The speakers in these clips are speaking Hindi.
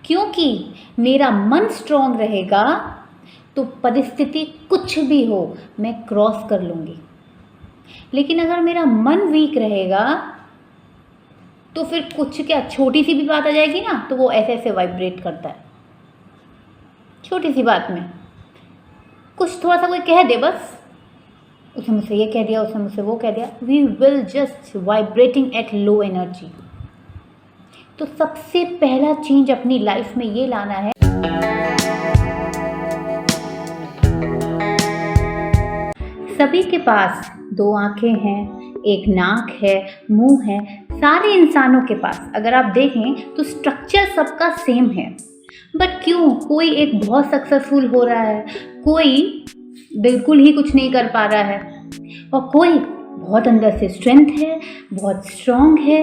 क्योंकि मेरा मन स्ट्रांग रहेगा तो परिस्थिति कुछ भी हो मैं क्रॉस कर लूँगी। लेकिन अगर मेरा मन वीक रहेगा तो फिर कुछ क्या, छोटी सी भी बात आ जाएगी ना तो वो ऐसे ऐसे वाइब्रेट करता है। छोटी सी बात में कुछ थोड़ा सा कोई कह दे, बस उसने मुझसे ये कह दिया, उसने मुझसे वो कह दिया, we will just vibrating at low energy. तो सबसे पहला चेंज अपनी लाइफ में ये लाना है, सभी के पास दो आंखें हैं, एक नाक है, मुंह है, सारे इंसानों के पास अगर आप देखें तो स्ट्रक्चर सबका सेम है। बट क्यों कोई एक बहुत सक्सेसफुल हो रहा है, कोई बिल्कुल ही कुछ नहीं कर पा रहा है, और कोई बहुत अंदर से स्ट्रेंथ है, बहुत स्ट्रांग है।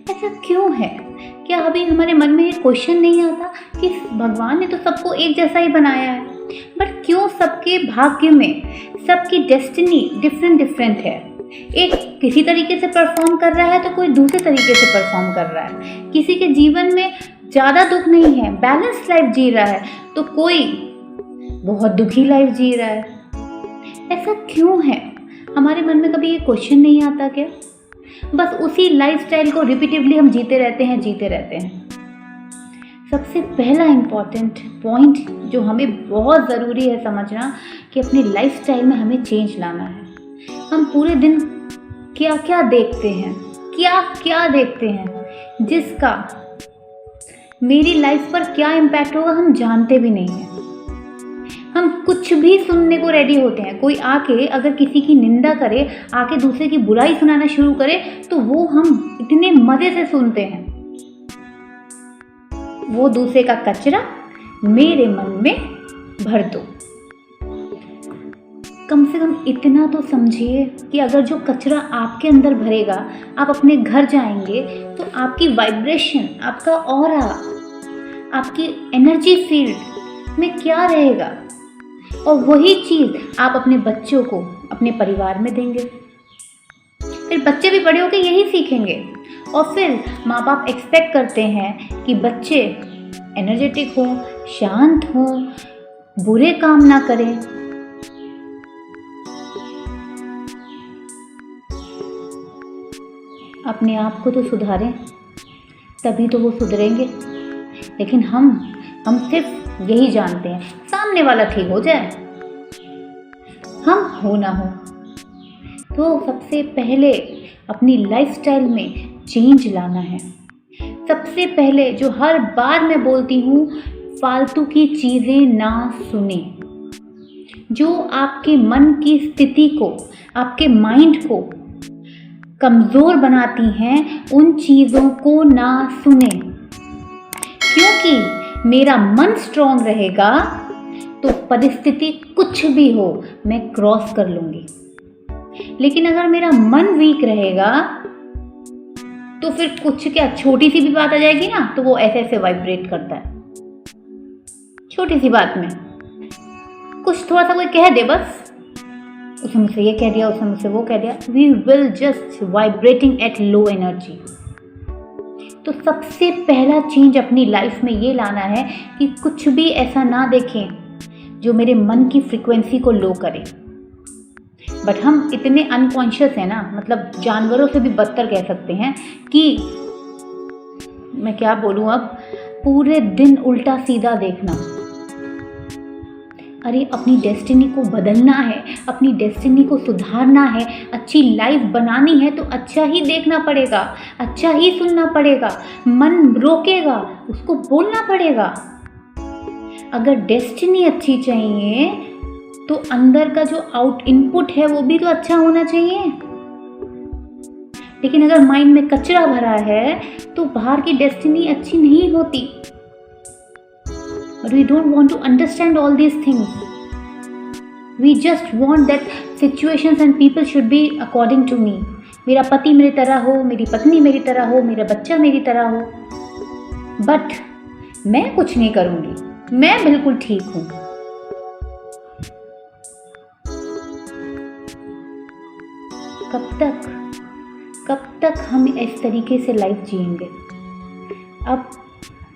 ऐसा क्यों है? क्या अभी हमारे मन में ये क्वेश्चन नहीं आता कि भगवान ने तो सबको एक जैसा ही बनाया है, बट क्यों सबके भाग्य में, सबकी डेस्टिनी डिफरेंट डिफरेंट है। एक किसी तरीके से परफॉर्म कर रहा है तो कोई दूसरे तरीके से परफॉर्म कर रहा है। किसी के जीवन में ज़्यादा दुख नहीं है, बैलेंस लाइफ जी रहा है, तो कोई बहुत दुखी लाइफ जी रहा है। ऐसा क्यों है? हमारे मन में कभी ये क्वेश्चन नहीं आता क्या? बस उसी लाइफस्टाइल को रिपीटिवली हम जीते रहते हैं। सबसे पहला इम्पॉर्टेंट पॉइंट जो हमें बहुत ज़रूरी है समझना कि अपनी लाइफस्टाइल में हमें चेंज लाना है। हम पूरे दिन क्या क्या देखते हैं जिसका मेरी लाइफ पर क्या इम्पैक्ट होगा हम जानते भी नहीं हैं। हम कुछ भी सुनने को रेडी होते हैं। कोई आके अगर किसी की निंदा करे, आके दूसरे की बुराई सुनाना शुरू करे तो वो हम इतने मज़े से सुनते हैं। वो दूसरे का कचरा मेरे मन में भर दो। कम से कम इतना तो समझिए कि अगर जो कचरा आपके अंदर भरेगा, आप अपने घर जाएंगे तो आपकी वाइब्रेशन, आपका ऑरा, आपकी एनर्जी फील्ड में क्या रहेगा, और वही चीज़ आप अपने बच्चों को, अपने परिवार में देंगे। फिर बच्चे भी बड़े होकर यही सीखेंगे, और फिर माँ बाप एक्सपेक्ट करते हैं कि बच्चे एनर्जेटिक हों, शांत हों, बुरे काम ना करें। अपने आप को तो सुधारें, तभी तो वो सुधरेंगे। लेकिन हम सिर्फ यही जानते हैं, सामने वाला ठीक हो जाए, हम हो ना हो। तो सबसे पहले अपनी लाइफस्टाइल में चेंज लाना है। सबसे पहले जो हर बार मैं बोलती हूँ, फालतू की चीज़ें ना सुने। जो आपके मन की स्थिति को, आपके माइंड को कमज़ोर बनाती हैं, उन चीज़ों को ना सुने। क्योंकि मेरा मन स्ट्रांग रहेगा तो परिस्थिति कुछ भी हो मैं क्रॉस कर लूँगी। लेकिन अगर मेरा मन वीक रहेगा तो फिर कुछ क्या, छोटी सी भी बात आ जाएगी ना तो वो ऐसे ऐसे वाइब्रेट करता है। छोटी सी बात में कुछ थोड़ा सा कोई कह दे, बस उसने मुझसे ये कह दिया, उसने मुझसे वो कह दिया, we will just vibrating at low energy. तो सबसे पहला चेंज अपनी लाइफ में ये लाना है कि कुछ भी ऐसा ना देखें जो मेरे मन की फ्रीक्वेंसी को लो करे। बट हम इतने अनकॉन्शियस हैं ना, मतलब जानवरों से भी बदतर कह सकते हैं कि मैं क्या बोलूँ अब, पूरे दिन उल्टा सीधा देखना। अरे अपनी डेस्टिनी को बदलना है, अपनी डेस्टिनी को सुधारना है, अच्छी लाइफ बनानी है तो अच्छा ही देखना पड़ेगा, अच्छा ही सुनना पड़ेगा। मन रोकेगा, उसको बोलना पड़ेगा। अगर डेस्टिनी अच्छी चाहिए तो अंदर का जो इनपुट है वो भी तो अच्छा होना चाहिए। लेकिन अगर माइंड में कचरा भरा है तो बाहर की डेस्टिनी अच्छी नहीं होती। But we don't want to understand all these things. We just want that situations and people should be according to me. मेरा पति मेरी तरह हो, मेरी पत्नी मेरी तरह हो, मेरा बच्चा मेरी तरह हो। बट मैं कुछ नहीं करूँगी, मैं बिल्कुल ठीक हूँ। कब तक हम इस तरीके से लाइफ जिएंगे? अब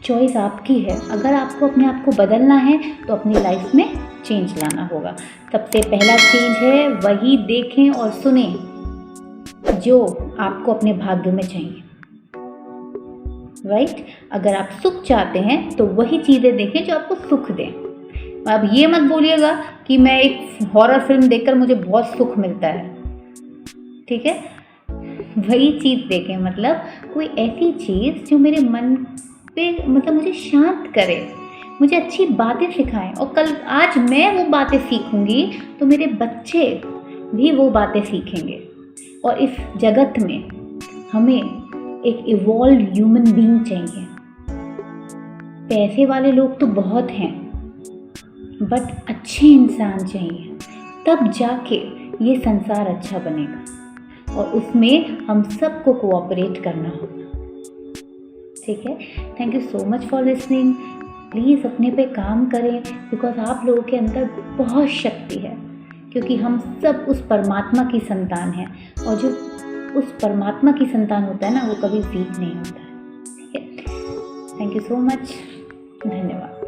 चॉइस आपकी है। अगर आपको अपने आप को बदलना है तो अपनी लाइफ में चेंज लाना होगा। सबसे पहला चेंज है वही देखें और सुने जो आपको अपने भाग्य में चाहिए, राइट। अगर आप सुख चाहते हैं तो वही चीज़ें देखें जो आपको सुख दें। अब ये मत बोलिएगा कि मैं एक हॉरर फिल्म देखकर मुझे बहुत सुख मिलता है, ठीक है। वही चीज़ देखें, मतलब कोई ऐसी चीज़ जो मेरे मन पे मतलब मुझे शांत करे, मुझे अच्छी बातें सिखाएं। और कल आज मैं वो बातें सीखूंगी तो मेरे बच्चे भी वो बातें सीखेंगे। और इस जगत में हमें एक इवॉल्व ह्यूमन बीइंग चाहिए। पैसे वाले लोग तो बहुत हैं, बट अच्छे इंसान चाहिए, तब जाके ये संसार अच्छा बनेगा। और उसमें हम सबको कोऑपरेट करना होगा, ठीक है। Thank you so much for listening. Please अपने पे काम करें, बिकॉज आप लोगों के अंदर बहुत शक्ति है, क्योंकि हम सब उस परमात्मा की संतान हैं। और जो उस परमात्मा की संतान होता है ना, वो कभी वीक नहीं होता है, ठीक है। थैंक यू सो मच, धन्यवाद।